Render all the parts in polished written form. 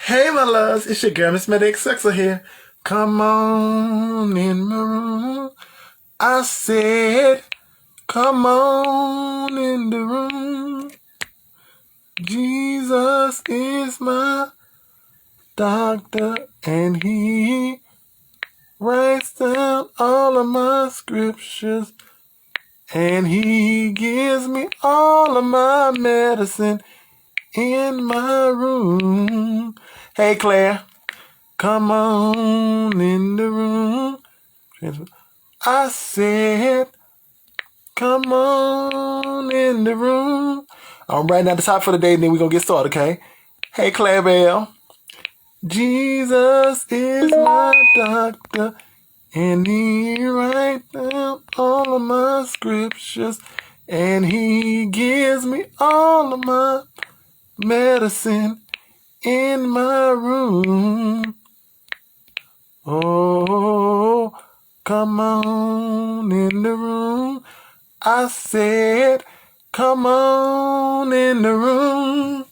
Hey, my loves, it's your girl, Miss Medic Sexer here. Come on in my room. I said, come on in the room. Jesus is my doctor, and he writes down all of my scriptures, and he gives me all of my medicine in my room. Hey, Claire. Come on in the room. I said, come on in the room. I'm writing at the top for the day, and then we're going to get started, okay? Hey, Claire Bell. Jesus is my doctor, and he writes down all of my scriptures, and he gives me all of my medicine in my room. Oh, come on in the room. I said, come on in the room.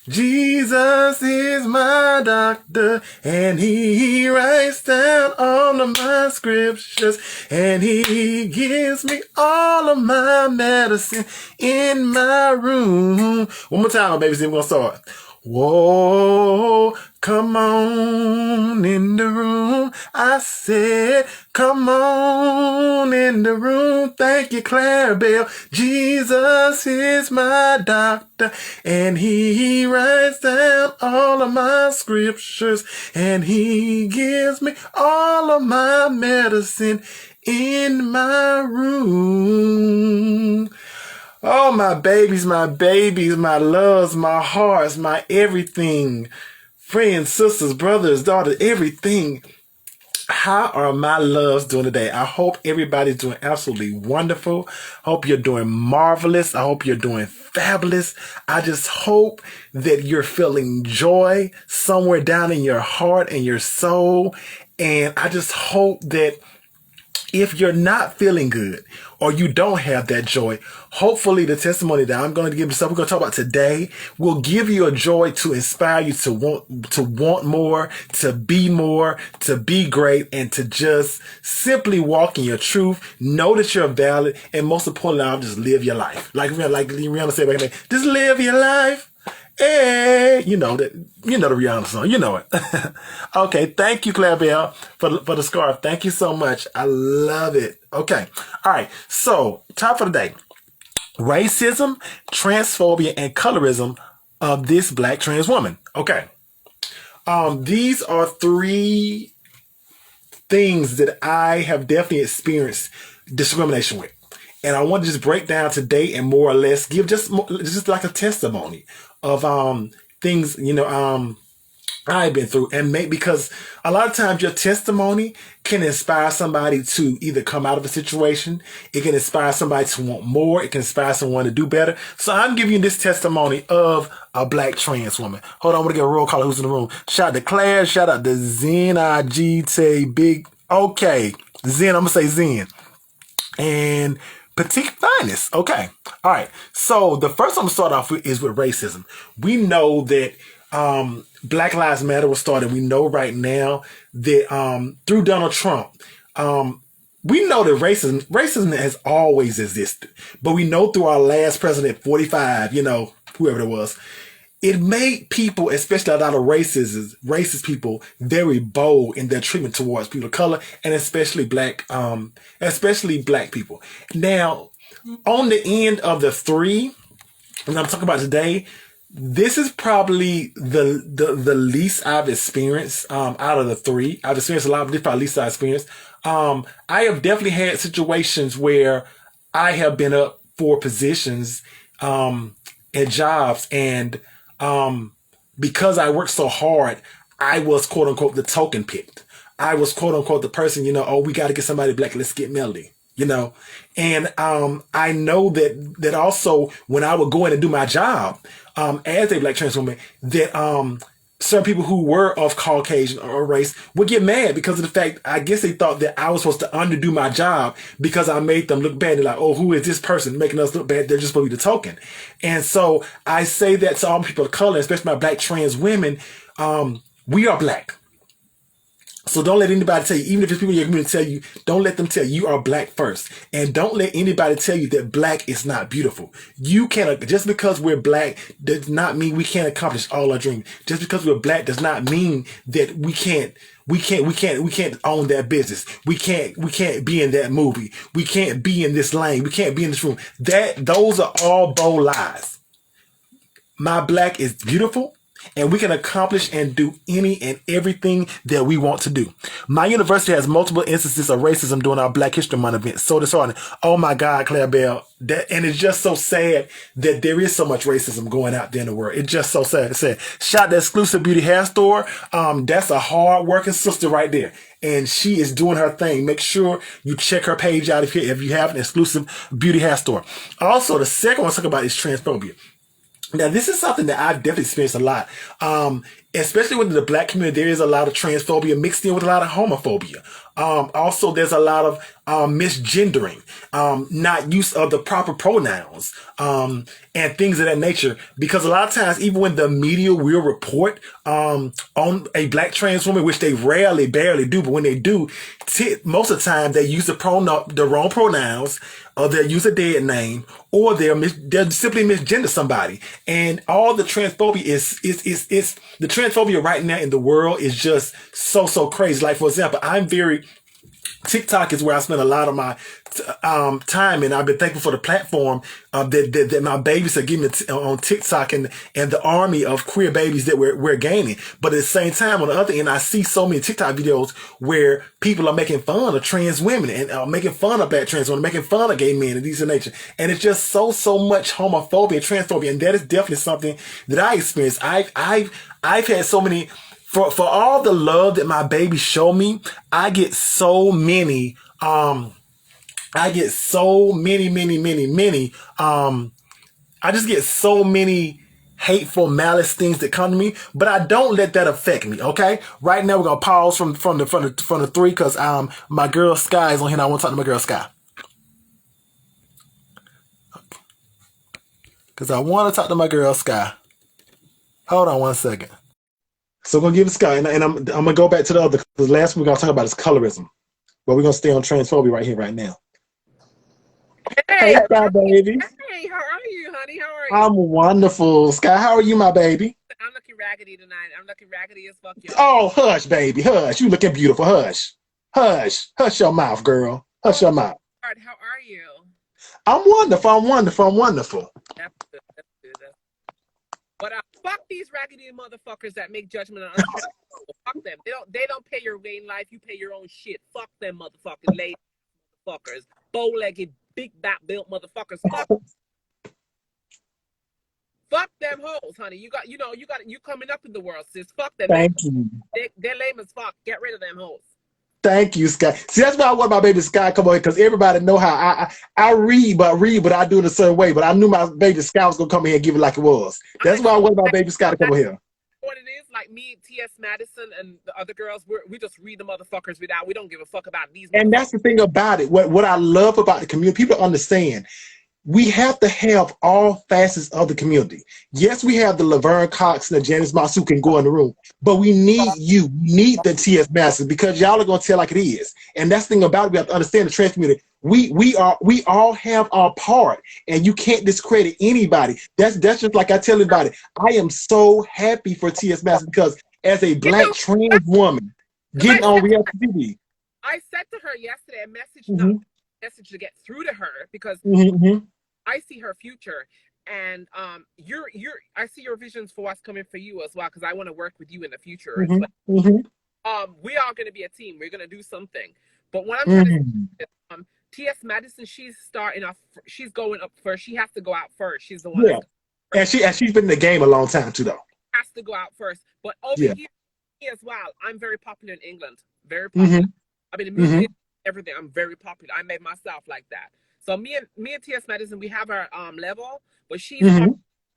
Jesus is my doctor, and he writes down all of my scriptures, and he gives me all of my medicine in my room. One more time, my babies, then we're going to start. Whoa, come on in the room. I said, come on in the room. Thank you, Clarabelle. Jesus is my doctor, and he writes down all of my scriptures, and he gives me all of my medicine in my room. Oh, my babies, my loves, my hearts, my everything. Friends, sisters, brothers, daughters, everything. How are my loves doing today? I hope everybody's doing absolutely wonderful. Hope you're doing marvelous. I hope you're doing fabulous. I just hope that you're feeling joy somewhere down in your heart and your soul. And I just hope that if you're not feeling good or you don't have that joy, hopefully the testimony that I'm going to give you, we're going to talk about today, will give you a joy to inspire you to want more, to be great, and to just simply walk in your truth, know that you're valid, and most importantly, I'll just live your life. Like Rihanna said back then, just live your life. Hey, you know the Rihanna song, you know it. Okay, thank you, Claire Bell, for the scarf. Thank you so much. I love it. Okay, all right. So, top for the day: racism, transphobia, and colorism of this Black trans woman. Okay, these are three things that I have definitely experienced discrimination with. And I want to just break down today and more or less give just like a testimony of things, I've been through, and because a lot of times your testimony can inspire somebody to either come out of a situation. It can inspire somebody to want more. It can inspire someone to do better. So I'm giving you this testimony of a Black trans woman. Hold on, I'm going to get a roll call. Who's in the room? Shout out to Claire. Shout out to Zen, IGT, Big. Okay. Zen, I'm going to say Zen. And Petite Finest. Okay. All right. So the first I'm going to start off with is with racism. We know that Black Lives Matter was started. We know right now that through Donald Trump, we know that racism has always existed. But we know through our last president, 45, whoever it was, it made people, especially a lot of racist people, very bold in their treatment towards people of color, and especially black people. Now, on the end of the three, and I'm talking about today, this is probably the least I've experienced out of the three. I've experienced a lot, but this is probably the least I've experienced. I have definitely had situations where I have been up for positions at jobs, and because I worked so hard, I was quote unquote the token picked. I was quote unquote the person, we got to get somebody Black. Let's get Melody, and I know that also when I would go in and do my job as a Black trans woman, that certain people who were of Caucasian or race would get mad because of the fact, I guess they thought that I was supposed to underdo my job because I made them look bad. They're like, oh, who is this person making us look bad? They're just supposed to be the token. And so I say that to all people of color, especially my black trans women, we are black. So don't let anybody tell you, even if it's people in your community tell you, don't let them tell you are black first. And don't let anybody tell you that black is not beautiful. You can't, just because we're black does not mean we can't accomplish all our dreams. Just because we're black does not mean that we can't own that business. We can't be in that movie. We can't be in this lane. We can't be in this room. Those are all bold lies. My black is beautiful. And we can accomplish and do any and everything that we want to do. My university has multiple instances of racism during our Black History Month event. So disheartening. Oh my God, Claire Bell. And it's just so sad that there is so much racism going out there in the world. It's just so sad. Shout out to Exclusive Beauty Hair Store. That's a hard working sister right there. And she is doing her thing. Make sure you check her page out if you have an Exclusive Beauty Hair Store. Also, the second one I want to talk about is transphobia. Now, this is something that I've definitely experienced a lot. Especially within the black community, there is a lot of transphobia mixed in with a lot of homophobia. Also, there's a lot of misgendering, not use of the proper pronouns, and things of that nature. Because a lot of times, even when the media will report on a black trans woman, which they barely do, but when they do, most of the time they use the wrong pronouns, or they'll use a dead name, or they'll simply misgender somebody. And all the transphobia is the transphobia right now in the world is just so crazy. Like, for example, TikTok is where I spend a lot of my time, and I've been thankful for the platform that my babies are giving on TikTok and the army of queer babies that we're gaining. But at the same time, on the other end, I see so many TikTok videos where people are making fun of trans women and making fun of black trans women, making fun of gay men and these of nature. And it's just so much homophobia and transphobia, and that is definitely something that I experienced. I've had so many. For all the love that my babies show me, I get so many, I just get so many hateful malice things that come to me, but I don't let that affect me. Okay. Right now we're going to pause from the three. Cause, my girl Sky is on here and I want to talk to my girl Sky. Cause I want to talk to my girl Sky. Hold on one second. So we're gonna give it Sky, and I'm gonna go back to the other. The last one we're gonna talk about is colorism, but we're gonna stay on transphobia right here, right now. Hey, Sky, baby. Hey, how are you, honey? How are you? I'm wonderful, Sky. How are you, my baby? I'm looking raggedy tonight. I'm looking raggedy as fuck, y'all. Oh, hush, baby, hush. You looking beautiful. Hush, hush your mouth, girl. Hush your mouth. How are you? I'm wonderful. That's good. But fuck these raggedy motherfuckers that make judgment on other people. Fuck them. They don't pay your way in life. You pay your own shit. Fuck them motherfucking lady motherfuckers. Bow-legged, big back built motherfuckers. Fuck them hoes, honey. You coming up in the world, sis. Fuck them. Thank you. They're lame as fuck. Get rid of them hoes. Thank you, Sky. See, that's why I want my baby Sky come on here, because everybody know how I read, but I do it a certain way. But I knew my baby Sky was gonna come here and give it like it was. That's why I want my baby Sky to come over here. What it is, like me, T.S. Madison, and the other girls, we just read the motherfuckers without. We don't give a fuck about these. And that's the thing about it. What I love about the community, people understand. We have to have all facets of the community. Yes, we have the Laverne Cox and the Janice Moss who can go in the room, but we need you. We need the T.S. Madison, because y'all are gonna tell like it is. And that's the thing about it. We have to understand the trans community. We all have our part, and you can't discredit anybody. That's just like I tell everybody. I am so happy for T.S. Madison, because as a black trans woman getting on reality TV. I said to her yesterday, a message to get through to her, because I see her future, and I see your visions for what's coming for you as well, because I want to work with you in the future as well. We are going to be a team. We're going to do something. But what I'm trying to say is, T.S. Madison, she's starting off. She's going up first. She has to go out first. She's the one. Yeah, and she's been in the game a long time too, though. Has to go out first. But over here as well, I'm very popular in England. Very popular. I mean, the music, everything. I'm very popular. I made myself like that. So me and T.S. Madison, we have our level, but she's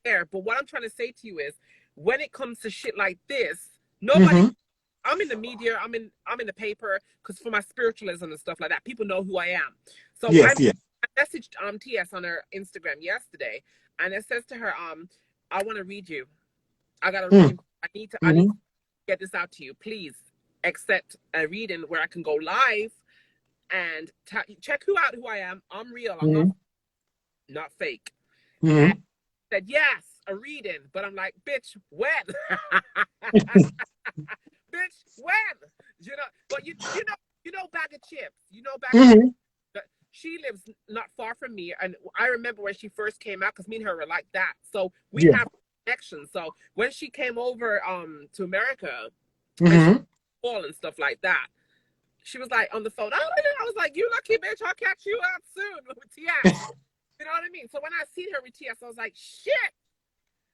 there. But what I'm trying to say to you is, when it comes to shit like this, nobody. I'm in the media. I'm in the paper because for my spiritualism and stuff like that, people know who I am. So I messaged TS on her Instagram yesterday, and it says to her, I want to read you. I got a reading. I need to get this out to you. Please accept a reading where I can go live and check who I am. I'm real. I'm not fake. And said yes, a reading, but I'm like, bitch, when? Bitch, when? You know, but you know, Bag of Chips. You know, Bag of Chips. She lives not far from me, and I remember when she first came out because me and her were like that. So we have connections. So when she came over to America, and stuff like that, she was like on the phone. Oh, I was like, you lucky bitch, I'll catch you up soon with TS. You know what I mean? So when I seen her with TS, I was like, shit.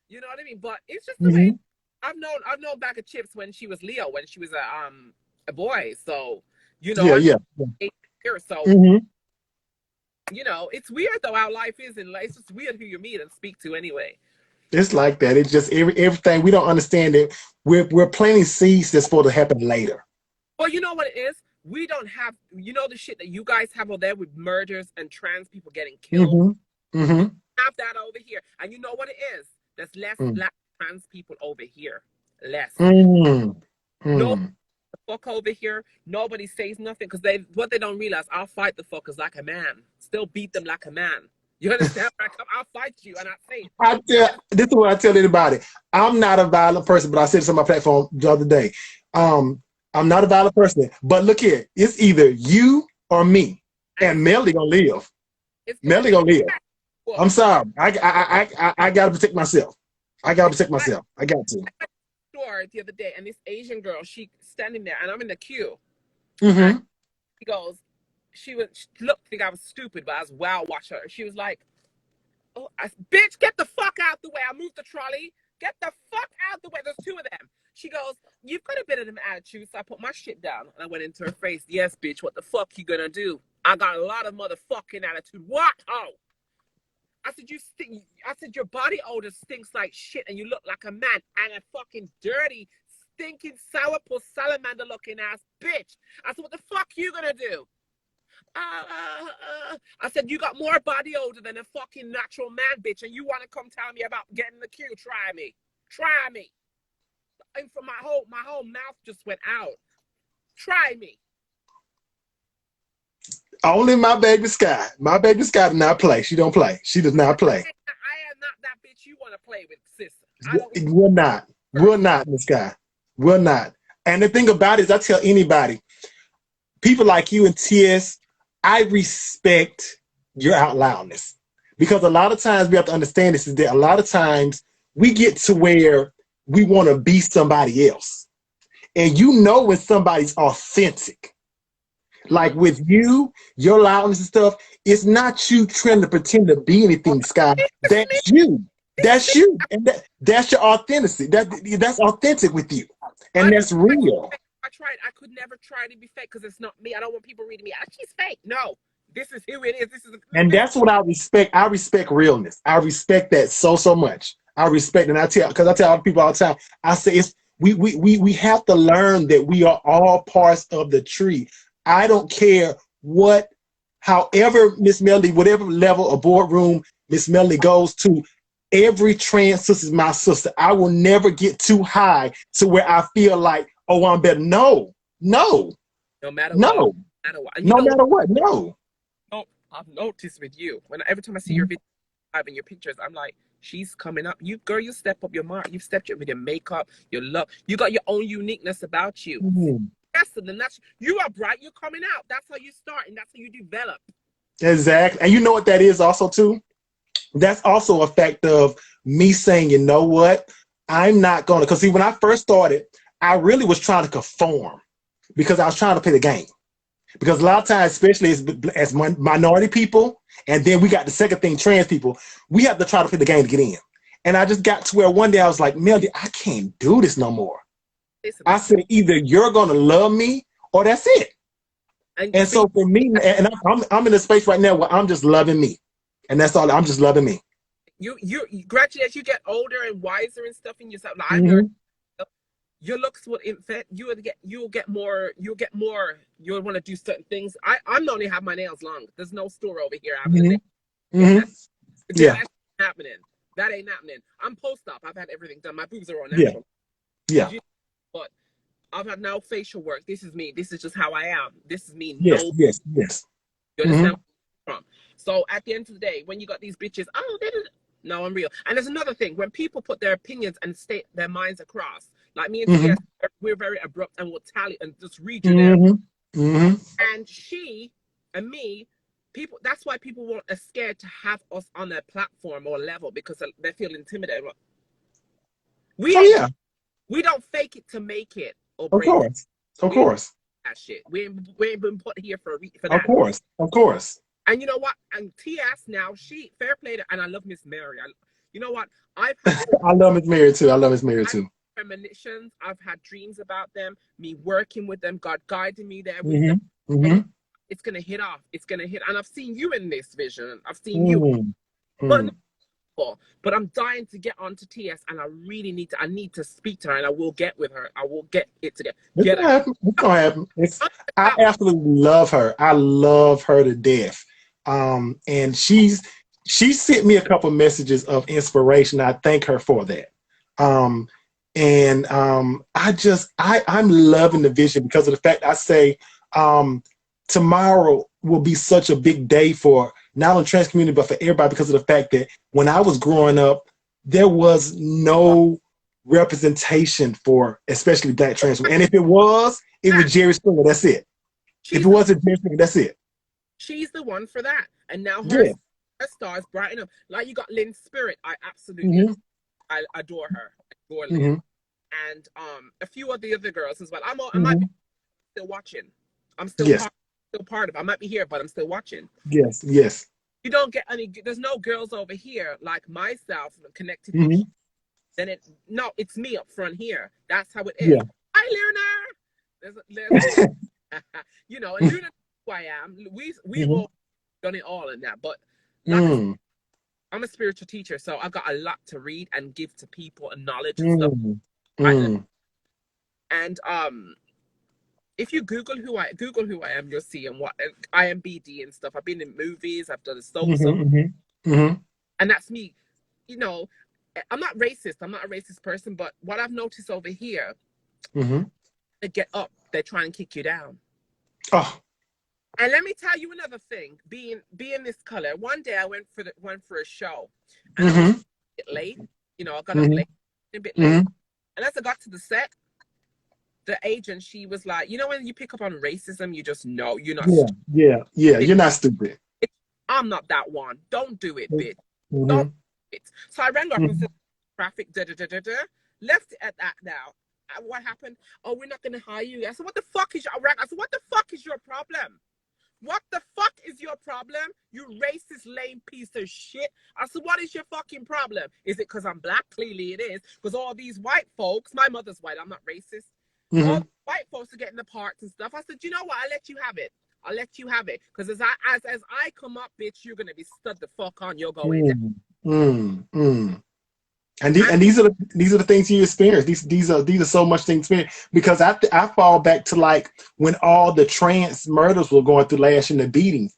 You know what I mean? But it's just the way I've known Bag of Chips when she was Leo, when she was a boy. So you know, 8 years. So you know, it's weird though how life is, and it's just weird who you meet and speak to anyway. It's like that. It's just everything we don't understand it. We're planting seeds that's supposed to happen later. Well, you know what it is? We don't have, you know, the shit that you guys have over there with murders and trans people getting killed. We have that over here, and you know what it is? There's less black trans people over here. Less. No fuck over here. Nobody says nothing because what they don't realize, I'll fight the fuckers like a man. Still beat them like a man. You understand? I'll fight you and I say this is what I tell anybody. I'm not a violent person, but I said this on my platform the other day. I'm not a violent person, but look here, it's either you or me, and Melly gonna live. Melly gonna live. I'm sorry. I gotta protect myself. I got to. I got to. The other day, and this Asian girl, she standing there, and I'm in the queue. She goes, she looked like I was stupid, but I was wow watching her. She was like, "Oh, bitch, get the fuck out the way." I moved the trolley. Get the fuck out the way. There's two of them. She goes, "You've got a bit of them attitude." So I put my shit down, and I went into her face. Yes, bitch. What the fuck you gonna do? I got a lot of motherfucking attitude. What? Oh. I said, you stink. I said, your body odor stinks like shit, and you look like a man, and a fucking dirty, stinking, sourpuss salamander looking ass bitch. I said, what the fuck you gonna do? I said, you got more body odor than a fucking natural man, bitch, and you want to come tell me about getting the queue? Try me. And from my whole mouth just went out. Try me. Only my baby Sky. My baby Sky does not play. She don't play. She does not play. I am not that bitch you want to play with, sister. We're not. We're not, Miss Sky. We're not. And the thing about it is, I tell anybody, people like you and TS, I respect your out loudness. Because a lot of times we have to understand this, is that a lot of times we get to where we want to be somebody else. And you know when somebody's authentic. Like with you, your loudness and stuff, it's not you trying to pretend to be anything, Sky. That's you. That's you. And that's your authenticity. That's authentic with you. And that's real. I could never try to be fake because it's not me. I don't want people reading me. She's fake. No. This is who it is. And that's what I respect. I respect realness. I respect that so much. I respect, and I tell other people all the time, I say we have to learn that we are all parts of the tree. I don't care however Miss Melody, whatever level or boardroom Miss Melody goes to, every trans sister is my sister. I will never get too high to where I feel like, oh, I'm better. No. No matter what. No matter what. No. I've noticed with you, every time I see your video and your pictures, I'm like, she's coming up. You step up your mark. You've stepped up with your makeup, your look. You got your own uniqueness about you. Yes, and then you are bright. You're coming out. That's how you start, and that's how you develop. Exactly. And you know what that is also too? That's also a fact of me saying, you know what? I'm not going to, because see, when I first started, I really was trying to conform because I was trying to play the game. Because a lot of times, especially as minority people, and then we got the second thing, trans people, we have to try to play the game to get in. And I just got to where one day I was like, Melody, I can't do this no more. I said, either you're going to love me or that's it. And so for me, and I'm in a space right now where I'm just loving me. And that's all. I'm just loving me. you gradually as you get older and wiser and stuff in yourself. Like, I've learned Mm-hmm. your looks will infect. You'll want to do certain things. I'm only have my nails long. There's no store over here having a nail. Mm-hmm. Yeah, Mm-hmm. Yeah. that's happening. That ain't happening. I'm post-op. I've had everything done. My boobs are all Yeah. natural. Yeah. But I've had no facial work. This is me. This is just how I am. This is me. Yes. No, Yes. Yes. you Mm-hmm. understand where I'm from. So at the end of the day, when you got these bitches, oh, they didn't. No, I'm real. And there's another thing. When people put their opinions and state their minds across, like me and Mm-hmm. TS, we're very abrupt and we'll tally and just read you there. Mm-hmm. Mm-hmm. And she and me, people, that's why people are scared to have us on their platform or level because they feel intimidated. We Oh ain't, yeah. we don't fake it to make it or Of break it. course. Of We ain't course. that shit. We ain't been put here for Of that. course. Of course. And you know what? And TS now, she fair play to, and I love Miss Mary. You know what? I've had I love Miss Mary too. I love Miss Mary too. premonitions. I've had dreams about them. Me working with them, God guiding me there with them. Mm-hmm. And Mm-hmm. it's gonna hit off. It's gonna hit. And I've seen you in this vision. I've seen you, Mm-hmm. but I'm dying to get onto TS, and I really need to. I need to speak to her, and I will get with her. I will get it together. It's Get gonna her. happen. It's gonna happen. I Out. absolutely love her. I love her to death. And she sent me a couple messages of inspiration. I thank her for that. Um, and I'm loving the vision because of the fact I say tomorrow will be such a big day for not only trans community but for everybody because of the fact that when I was growing up, there was no representation for especially black trans women. And if it was Jerry Springer. That's it. If She's it the wasn't Jerry Springer, that's it. she's the one for that. And now Yeah. her stars brighten up. Like you got Lynn Spirit. I absolutely Mm-hmm. I adore her. I adore Lynn. Mm-hmm. And a few of the other girls as well. I might Mm-hmm. be still watching. I'm Yes. still part of it. I might be here, but I'm still watching. Yes. Yes. You don't get any. There's no girls over here like myself connected with. Mm-hmm. Then it's me up front here. That's how it is. Yeah. Hi, Luna. There's you know, and Luna, who I am. We've Mm-hmm. all done it all in that, but like Mm. I'm a spiritual teacher, so I've got a lot to read and give to people and knowledge and stuff. Mm. Mm. And if you Google who I am, you'll see and what I am BD and stuff. I've been in movies, I've done a soap, Mm-hmm. Mm-hmm. and that's me. You know, I'm not racist. I'm not a racist person, but what I've noticed over here, Mm-hmm. they get up, they try and kick you down. Oh. And let me tell you another thing. Being this color, one day I went for a show, and I was Mm-hmm. a bit late. You know, I got up Mm-hmm. late, a bit late. Mm-hmm. And as I got to the set, the agent, she was like, you know, when you pick up on racism, you just know you're not Yeah. stupid. Yeah. Yeah. You're not stupid. I'm not that one. Don't do it, bitch. Mm-hmm. Don't do it. So I rang up and Mm-hmm. said, traffic, da da da da da. Left it at that now. And what happened? Oh, we're not going to hire you. I said, what the fuck is your, I said, what the fuck is your problem? What the fuck is your problem? You racist, lame piece of shit. I said, what is your fucking problem? Is it because I'm black? Clearly it is. Because all these white folks, my mother's white, I'm not racist. Mm-hmm. All the white folks are getting the parts and stuff. I said, you know what? I'll let you have it. I'll let you have it. Because as I come up, bitch, you're gonna be stud the fuck on. You're going down. Mm-hmm. And these are the things you experience. These are so much things experience because I fall back to like when all the trans murders were going through last year in the beatings.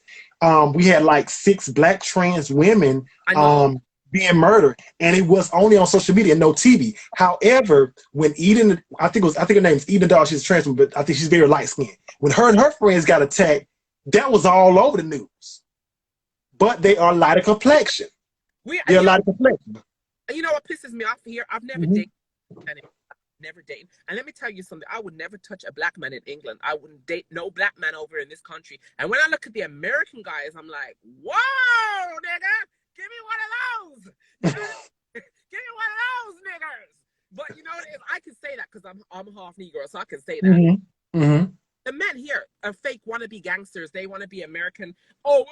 We had like 6 black trans women I know. being murdered, and it was only on social media, no TV. However, when Eden, I think her name is Eden Dawg, she's a trans woman, but I think she's very light skinned. When her and her friends got attacked, that was all over the news. But they are lighter complexion. They're lighter complexion. You know what pisses me off here? I've never Mm-hmm. dated. Never dated. And let me tell you something. I would never touch a black man in England. I wouldn't date no black man over in this country. And when I look at the American guys, I'm like, whoa, nigga, give me one of those. Give me one of those niggers. But you know what it is? I can say that because I'm half Negro, so I can say that. Mm-hmm. Mm-hmm. The men here are fake wannabe gangsters. They want to be American. Oh.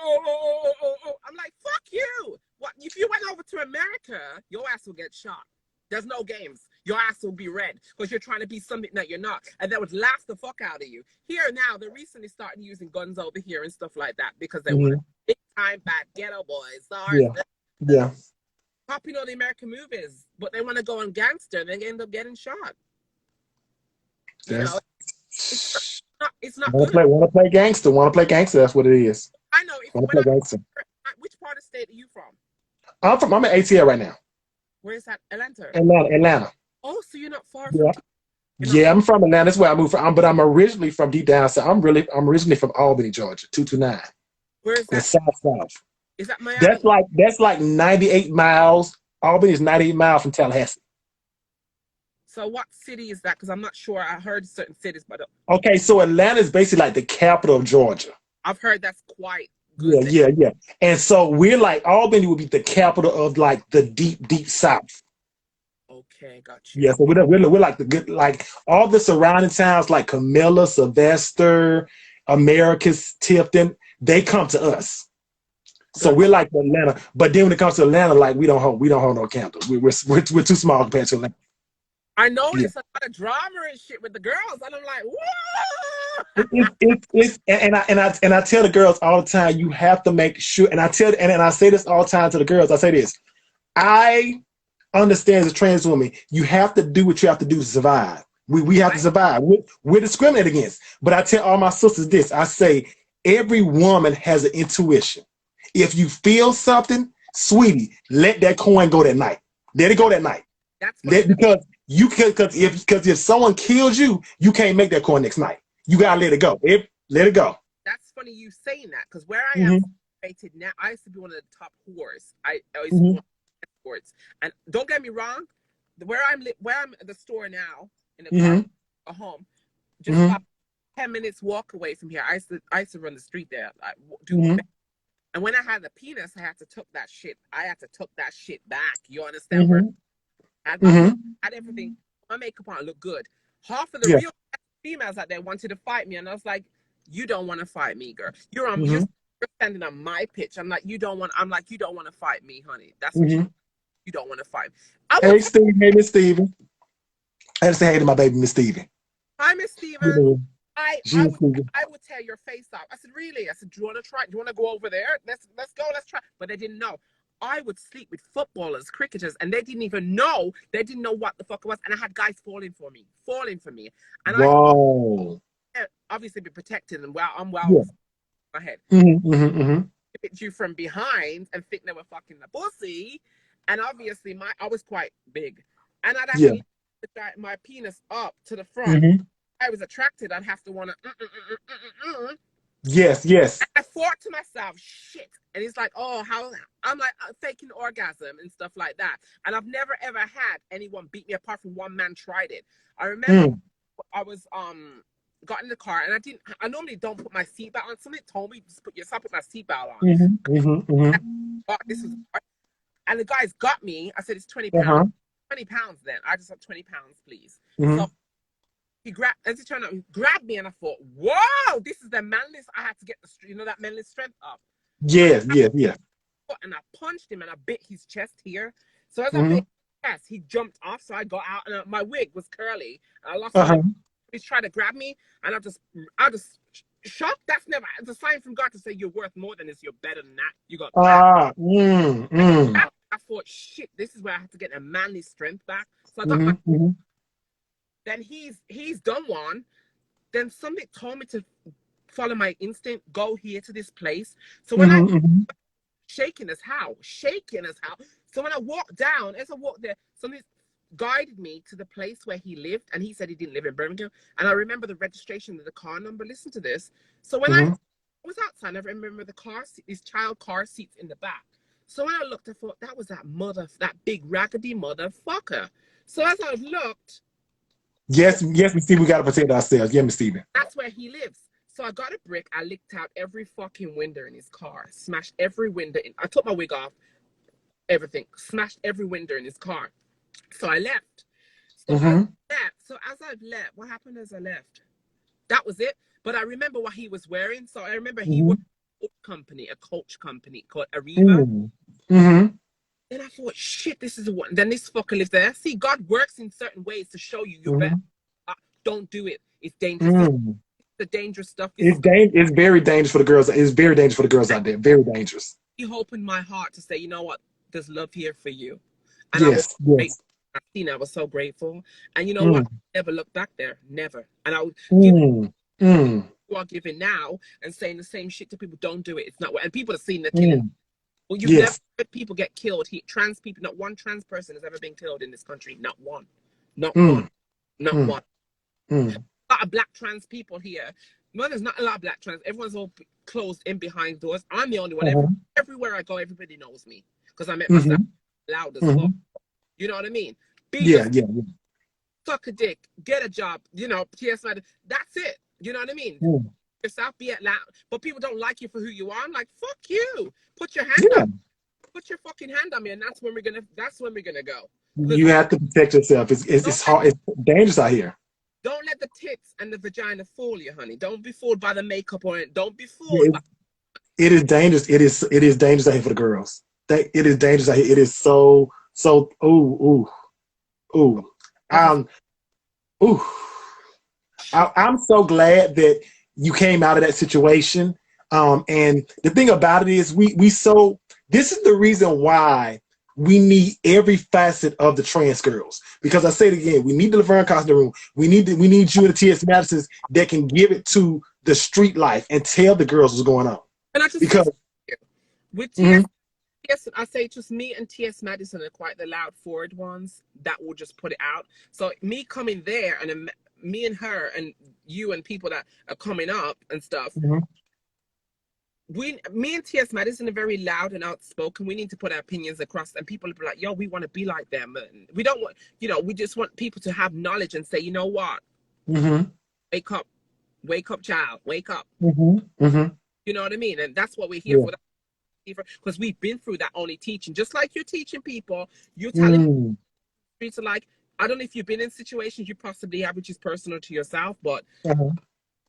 I'm like, fuck you. What if you went over to America, your ass will get shot. There's no games. Your ass will be red because you're trying to be something that you're not. And that would laugh the fuck out of you. Here now, they're recently starting using guns over here and stuff like that because they want to big time bad ghetto boys. Yeah. Yeah. copying all the American movies, but they want to go on gangster, they end up getting shot. You know, it's not good. Want to play gangster. Want to play gangster. That's what it is. I know. Want to play gangster. Which part of the state are you from? I'm in ATL right now. Where is that? Atlanta. Atlanta. Oh, so you're not far from. Yeah, I'm from Atlanta. That's where I moved from. But I'm originally from deep down south. I'm originally from Albany, Georgia, 229. Where is that? The south. Is that Miami? That's like 98 miles. Albany is 98 miles from Tallahassee. So what city is that? Because I'm not sure. I heard certain cities, but okay. So Atlanta is basically like the capital of Georgia. I've heard that's quite good. Yeah. And so we're like Albany would be the capital of like the deep south. Okay, got you. Yeah, so we're like the good, like all the surrounding towns like Camilla, Sylvester, Americus, Tifton, they come to us. So we're like Atlanta, but then when it comes to Atlanta, like we don't hold no candles. We're too small compared to Atlanta. I noticed a lot of drama and shit with the girls, and I'm like, whoa. And I tell the girls all the time, you have to make sure. And I say this all the time to the girls. I say this, I understand as a trans woman, you have to do what you have to do to survive. We have to survive. We're discriminated against. But I tell all my sisters this. I say every woman has an intuition. If you feel something, sweetie, let that coin go that night. Let it go that night. Because if someone kills you, you can't make that coin next night. You gotta let it go. Let it go. That's funny you saying that, because where I am situated now, I used to be one of the top whores. I used to be sports. And don't get me wrong, where I'm at the store now in the car, a home, just about 10 minutes walk away from here. I used to run the street there. And when I had the penis, I had to tuck that shit. I had to tuck that shit back. You understand? Where I had everything. My makeup on, look good. Half of the real females out there wanted to fight me, and I was like, "You don't want to fight me, girl. You're standing on my pitch. I'm like, you don't want to fight me, honey. That's what you don't want to fight. Hey, Steve. Hey, Miss Steven. I had to say hey to my baby, Miss Steven. Hi, Miss Steven. I would tear your face off. I said, really? I said, do you want to try? Do you want to go over there? Let's go. Let's try. But they didn't know. I would sleep with footballers, cricketers, and they didn't even know. They didn't know what the fuck it was. And I had guys falling for me. And I obviously be protected and I'm with my head. Hit you from behind and think they were fucking the pussy. And obviously I was quite big. And I'd actually put my penis up to the front. I was attracted. I'd have to want to. Yes. And I thought to myself, shit. And it's like, oh, how I'm like faking orgasm and stuff like that. And I've never ever had anyone beat me apart from one man tried it. I remember I was got in the car and I normally don't put my seatbelt on. Somebody told me just put my seatbelt on. This is, and the guys got me. I said it's 20 pounds. 20 pounds then. I just have 20 pounds, please. So he grabbed me, and I thought, whoa, this is the manliness. I had to get that manly strength up. Yes. And I punched him, and I bit his chest here. So as I bit his chest, he jumped off. So I got out, and my wig was curly. And I lost my. He's trying to grab me, and I just shocked. That's never. It's a sign from God to say you're worth more than this. You're better than that. You got. I thought, shit, this is where I have to get a manly strength back. So I got then he's done one. Then somebody told me to follow my instinct, go here to this place. So when I shaking as how. So when I walked down, as I walked there, somebody guided me to the place where he lived, and he said he didn't live in Birmingham. And I remember the registration of the car number. Listen to this. So when I was outside, I remember these child car seats in the back. So when I looked, I thought that was that big raggedy motherfucker. So as I looked. Yes, Miss Steven, we got to protect ourselves. Yeah, Miss Steven. That's where he lives. So I got a brick. I licked out every fucking window in his car. Smashed every window. I took my wig off. Everything. Smashed every window in his car. So I left. So as I've left, what happened as I left? That was it. But I remember what he was wearing. So I remember he worked for a coach company called Arriva. Then I thought, shit, this is the one. Then this fucker lives there. See, God works in certain ways to show you you're better. Don't do it. It's dangerous. The dangerous stuff. It's very dangerous for the girls. It's very dangerous for the girls out there. Very dangerous. He opened my heart to say, you know what? there's love here for you. And I was Yes, great. yes. I was so grateful. And you know what? Mm, I never look back there. Never. And I would give mm, mm, you are giving now and saying the same shit to people. Don't do it. It's not what. And people have seen the killing. mm. Well, you've never Yes. heard people get killed. Trans people, not one trans person has ever been killed in this country. Not one. Not one. Mm, Not mm, one. mm. A lot of black trans people here. No, there's not a lot of black trans. Everyone's all closed in behind doors. I'm the only one. Uh-huh. Everywhere I go, everybody knows me because I met myself Mm-hmm. loud as fuck. Mm-hmm. You know what I mean? Be Yeah, yourself, yeah, yeah. suck a dick, get a job. You know, TSI. That's it. You know what I mean? Mm. Yourself, be at loud. But people don't like you for who you are. I'm like, fuck you. Put your hand Yeah. up. Put your fucking hand on me, and that's when we're gonna go. You have to protect yourself. It's hard. It's dangerous out here. Don't let the tits and the vagina fool you, honey. Don't be fooled by the makeup or it. Don't be fooled Yeah, by. it is dangerous. It is dangerous out here for the girls. It is dangerous out here. It is so. Ooh, ooh, ooh. Um. Ooh. I'm so glad that you came out of that situation. And the thing about it is, this is the reason why we need every facet of the trans girls. Because I say it again, we need the Laverne Cox in the room. We need you and the T.S. Madisons that can give it to the street life and tell the girls what's going on. And I just Because with TS, I say just me and TS Madison are quite the loud forward ones that will just put it out. So me coming there and me and her and you and people that are coming up and stuff. Me and TS Madison are very loud and outspoken. We need to put our opinions across, and people will be like, yo, we want to be like them. And we don't want, we just want people to have knowledge and say, you know what? Wake up, child, wake up. You know what I mean? And that's what we're here for. Because we've been through that only teaching. Just like you're teaching people, you're telling streets are like, I don't know if you've been in situations you possibly have, which is personal to yourself, but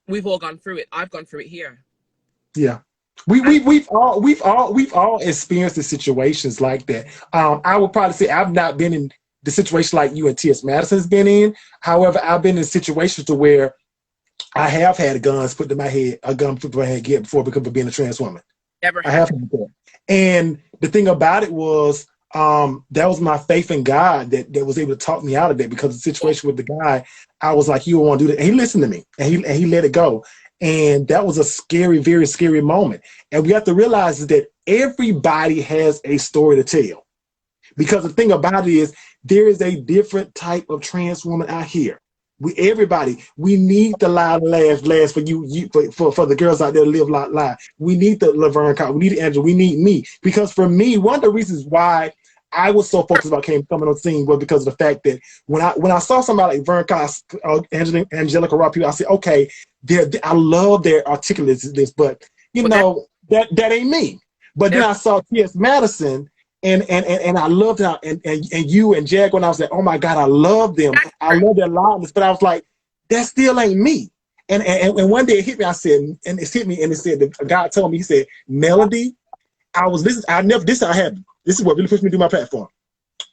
we've all gone through it. I've gone through it here. Yeah. We've all experienced the situations like that. I would probably say I've not been in the situation like you and T.S. Madison's been in. However, I've been in situations to where I have had a gun put to my head before because of being a trans woman. Never I have had that. And the thing about it was, that was my faith in God that was able to talk me out of that, because the situation with the guy, I was like, you don't want to do that. And he listened to me and he let it go. And that was a scary, very scary moment. And we have to realize that everybody has a story to tell. Because the thing about it is, there is a different type of trans woman out here. We need the loud last for for the girls out there to live live. We need the Laverne Cox, we need Angela, we need me. Because for me, one of the reasons why I was so focused about coming on scene was because of the fact that when I saw somebody like Vern Cox, Angelica Raw people, I said, okay, I love their articulateness, but that ain't me. But then I saw T.S. Madison, and I loved how and you and Jag, when I was like, oh my God, I love them. I love their loudness, but I was like, that still ain't me. And one day it hit me. I said, and it hit me, and it said, God told me, he said, Melody. I was listening. This is what really pushed me to do my platform.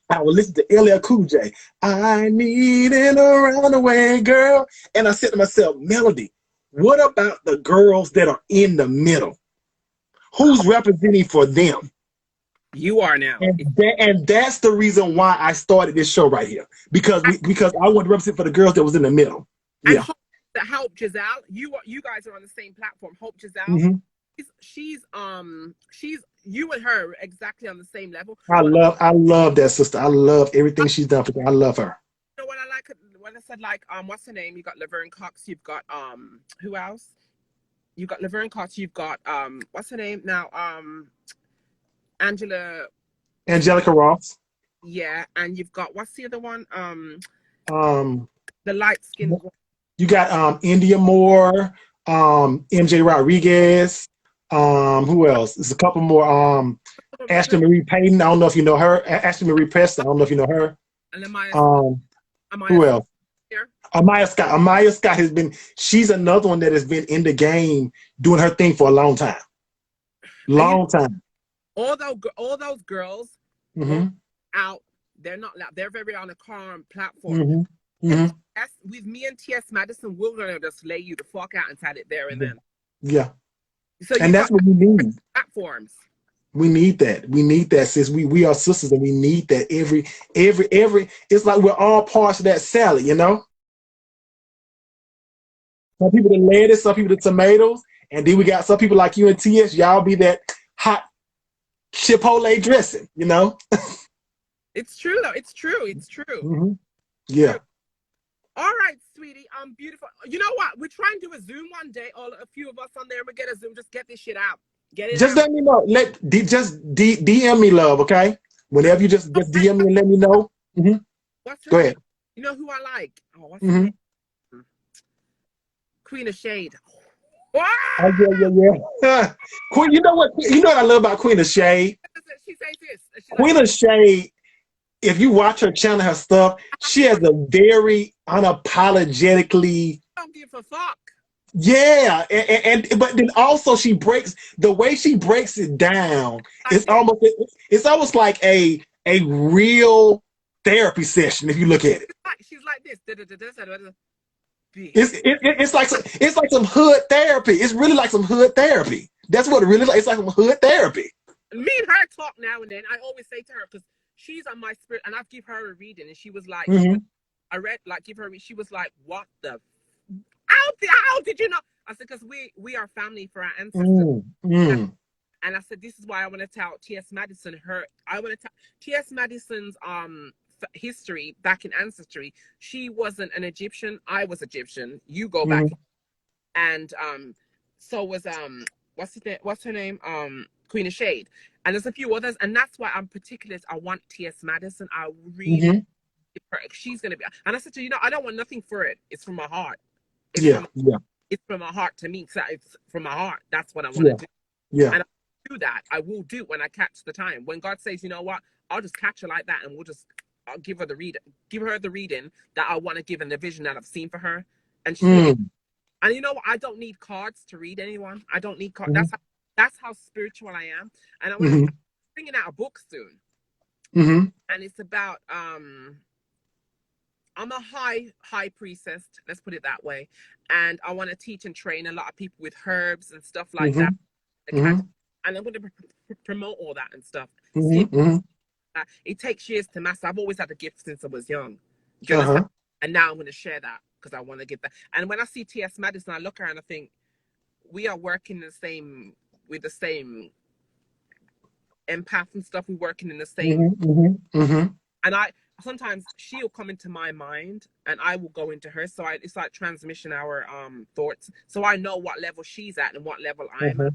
I would listen to LL Cool J. I need an around the way girl. And I said to myself, Melody, what about the girls that are in the middle? Who's representing for them? You are now. And that's the reason why I started this show right here. Because I want to represent for the girls that was in the middle. Yeah. And Hope Giselle, you guys are on the same platform. Hope Giselle. She's you and her exactly on the same level. I love that sister. I love everything she's done for me. I love her. You know what I like when I said, like, what's her name? You got Laverne Cox, you've got who else? You got Laverne Cox, you've got what's her name now? Angelica Ross. Yeah, and you've got, what's the other one? The light skinned one. You got India Moore, MJ Rodriguez. Who else? There's a couple more. Ashley Marie Payton. I don't know if you know her. Ashley Marie Preston. I don't know if you know her. And Amaya, who else? Amaya Scott. Amaya Scott has been. She's another one that has been in the game doing her thing for a long time. Time. All those girls out. They're not loud. They're very on a calm platform. With me and T.S. Madison, we're gonna just lay you the fuck out and tell it there and then. Yeah. So and that's what we need. Platforms. We need that. We need that, sis. We are sisters, and we need that every. It's like we're all parts of that salad, you know. Some people the lettuce, some people the tomatoes, and then we got some people like you and TS. Y'all be that hot chipotle dressing, you know. It's true though. It's true. It's true. Mm-hmm. Yeah. True. All right, sweetie. Beautiful. You know what? We're trying to do a Zoom one day. A few of us on there. We get a Zoom. Just get this shit out. Get it Just out. let me know. DM me, love. Okay. Whenever you just DM me and let me know. Mm-hmm. What's her Go name? ahead. You know who I like? Oh, what's her Mm-hmm. name? Queen of Shade. Ah! Oh yeah. Queen, you know what? You know what I love about Queen of Shade. She says this. She's like, Queen of Shade. If you watch her channel, her stuff, she has a very unapologetically, I don't give a fuck. yeah, and but then also she breaks the way she breaks it down. Like this. It's almost like a real therapy session if you look at it. She's like this. Bitch. It's like some hood therapy. It's really like some hood therapy. That's what it really like. It's like some hood therapy. Me and her talk now and then. I always say to her because she's on my spirit, and I've give her a reading, and she was like, I read like give her. She was like, what the? How did you know? I said because we are family for our ancestors. And I said, this is why I want to tell T.S. Madison I want to tell T.S. Madison's history back in ancestry. She wasn't an Egyptian. I was Egyptian. You go back. And so was what's her name? Queen of Shade. And there's a few others. And that's why I'm particular. I want T.S. Madison. I really she's gonna be, and I said to you, I don't want nothing for it. It's from my heart. It's from my heart to me. It's from my heart. That's what I want to do. Yeah. And do that. I will do when I catch the time. When God says, you know what, I'll just catch her like that, and I'll give her the reading that I want to give and the vision that I've seen for her. And and you know what? I don't need cards to read anyone. I don't need cards. That's how spiritual I am. And I'm bringing out a book soon. And it's about I'm a high priestess, let's put it that way, and I want to teach and train a lot of people with herbs and stuff like that. And I'm going to promote all that and stuff. It takes years to master. I've always had a gift since I was young. And now I'm going to share that because I want to give that. And when I see T.S. Madison, I look at her and I think, we are working with the same empath and stuff. We're working in the same. And sometimes she'll come into my mind and I will go into her. So it's like transmission our thoughts. So I know what level she's at and what level I'm at.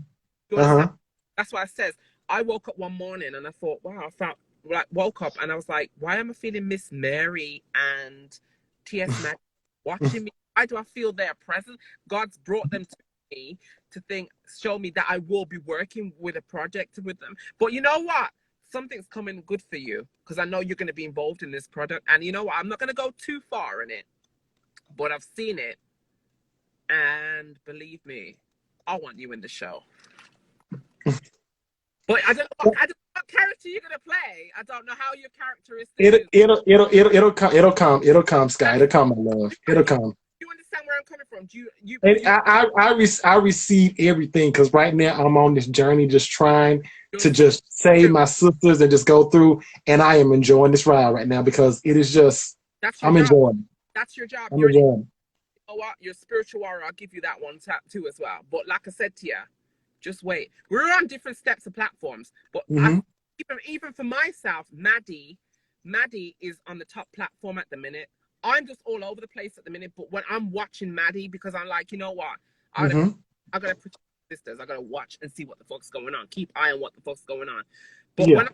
That's why I says I woke up one morning and I thought, wow, woke up and I was like, why am I feeling Miss Mary and T.S. Madison watching me? Why do I feel their presence? God's brought them to me to show me that I will be working with a project with them. But you know what? Something's coming good for you because I know you're going to be involved in this product. And you know what? I'm not going to go too far in it, but I've seen it. And believe me, I want you in the show. But I don't know what character you're gonna play. I don't know how your characteristic is. It'll come, Sky. It'll come, my love. It'll come. You understand where I'm coming from? I receive everything because right now I'm on this journey, just trying to just save my sisters and just go through. And I am enjoying this ride right now because it is just. I'm enjoying. That's your job. I'm enjoying. You know what? Your spiritual warrior. I'll give you that one tap too as well. But like I said to you. Just wait. We're on different steps of platforms, but even for myself, Maddie is on the top platform at the minute. I'm just all over the place at the minute, but when I'm watching Maddie, because I'm like, you know what, I gotta protect sisters. I gotta watch and see what the fuck's going on. Keep eye on what the fuck's going on. But when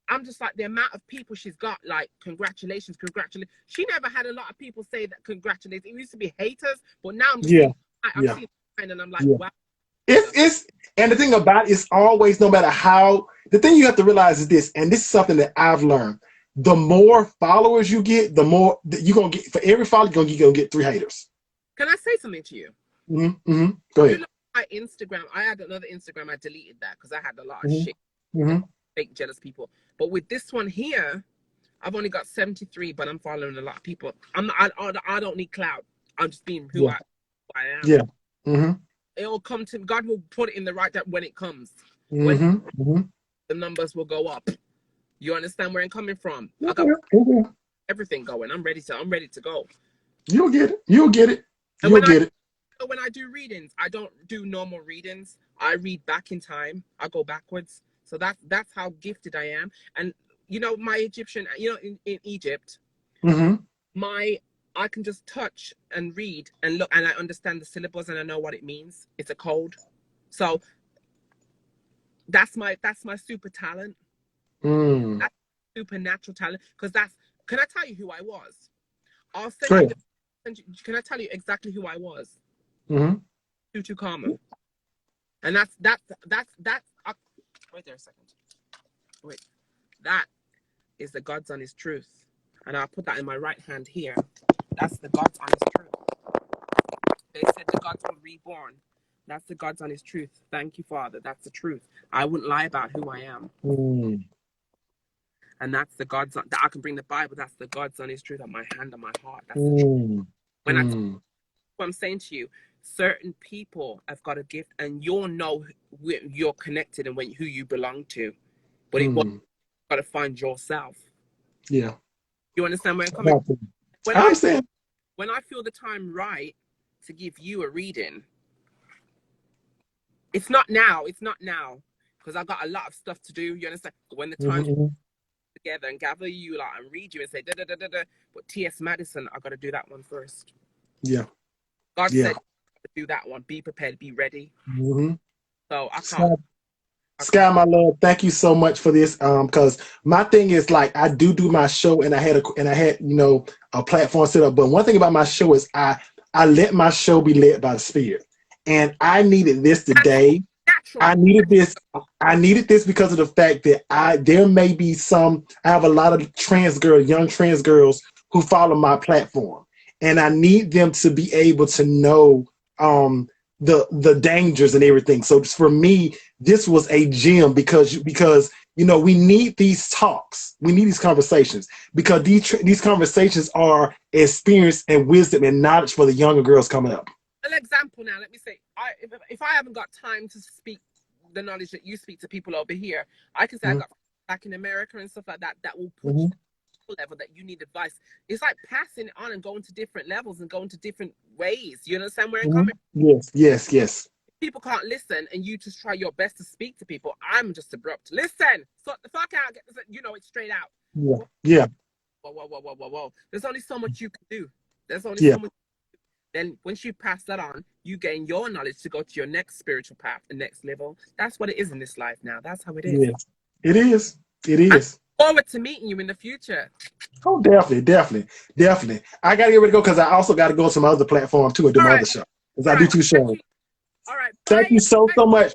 I'm just like the amount of people she's got, like congratulations. She never had a lot of people say that congratulations. It used to be haters, but now I'm just I'm seeing and I'm like, wow. It's and the thing about it's always, no matter how, the thing you have to realize is this, and this is something that I've learned. The more followers you get, the more you're gonna get. For every follower, you're gonna get 3 haters. Can I say something to you? Go ahead. My Instagram, I had another Instagram. I deleted that because I had a lot of shit, fake jealous people. But with this one here, I've only got 73, but I'm following a lot of people. I don't need clout. I'm just being who I am. It will come to God. Will put it in the right time when it comes. The the numbers will go up. You understand where I'm coming from? I got everything going. I'm ready to go. You'll get it. You'll get it. And You'll get it. when I do readings, I don't do normal readings. I read back in time. I go backwards. So that's how gifted I am. And you know, my Egyptian, you know, in Egypt, I can just touch and read and look, and I understand the syllables and I know what it means. It's a code. So that's my super talent. That's supernatural talent. Because can I tell you who I was? I'll send you, can I tell you exactly who I was? Tutu Karma. And that's wait there a second. Wait. That is the God's honest truth. And I'll put that in my right hand here. That's the God's honest truth. They said the gods were reborn. That's the God's honest truth. Thank you, Father. That's the truth. I wouldn't lie about who I am. And that's the God's, that I can bring the Bible. That's the God's honest truth on my hand, on my heart. That's the truth. When what I'm saying to you, certain people have got a gift, and you'll know you're connected and who you belong to. But you've got to find yourself. Yeah. You understand where I'm coming from? I understand. When I feel the time right to give you a reading, it's not now. It's not now. Because I've got a lot of stuff to do. You understand? When the time together and gather you lot and read you and say da da da da da. But T.S. Madison, I got to do that one first. Yeah. God said do that one. Be prepared. Be ready. So I can't. Sky, my love, thank you so much for this. Because my thing is, like, I do my show, and I had you know, a platform set up. But one thing about my show is I let my show be led by the Spirit, and I needed this today. I needed this because of the fact that there may be I have a lot of young trans girls who follow my platform, and I need them to be able to know the dangers and everything. So for me, this was a gem because you know, we need these talks, we need these conversations, because these conversations are experience and wisdom and knowledge for the younger girls coming up. An example now, let me say, if I haven't got time to speak the knowledge that you speak to people over here, I can say I got back in America and stuff like that will push the level that you need advice. It's like passing it on and going to different levels and going to different ways. You understand where I'm coming from? Yes. People can't listen, and you just try your best to speak to people. I'm just abrupt. Listen, sort the fuck out. Get this, you know, it's straight out. Yeah. Whoa. There's only so much you can do. There's only so much. Then once you pass that on, you gain your knowledge to go to your next spiritual path, the next level. That's what it is in this life now. That's how it is. Yes. It is. I look forward to meeting you in the future. Oh, definitely. I got to get ready to go because I also got to go to my other platform too and do my other show. Because I do 2 shows. All right. Thank you so much.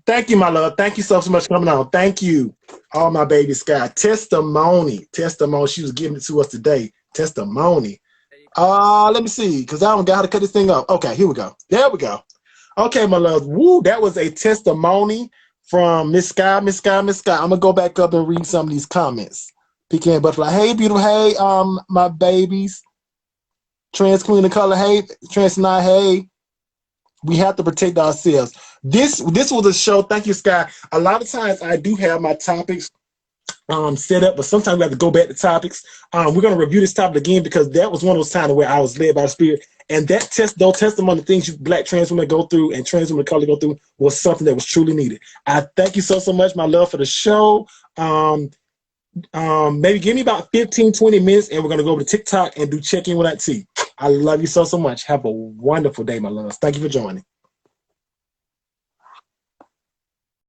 Thank you, my love. Thank you so much for coming on. Thank you. All my baby Sky. Testimony. She was giving it to us today. Testimony. Let me see, because I don't got how to cut this thing up. Okay, here we go. There we go. Okay, my love. Woo, that was a testimony from Miss Sky. I'm gonna go back up and read some of these comments. Pecan Butterfly. Hey, beautiful. Hey, my babies. Trans Queen of Color. Hey, Trans Night. Hey. We have to protect ourselves. This was a show. Thank you, Sky. A lot of times I do have my topics set up, but sometimes we have to go back to topics. We're going to review this topic again because that was one of those times where I was led by the Spirit, and that those testimony, things you Black trans women go through and trans women of color go through, was something that was truly needed. I thank you so much, my love, for the show. Maybe give me about 15-20 minutes, and we're going to go over to TikTok and do check-in with that tea. I love you so much. Have a wonderful day, my love. Thank you for joining.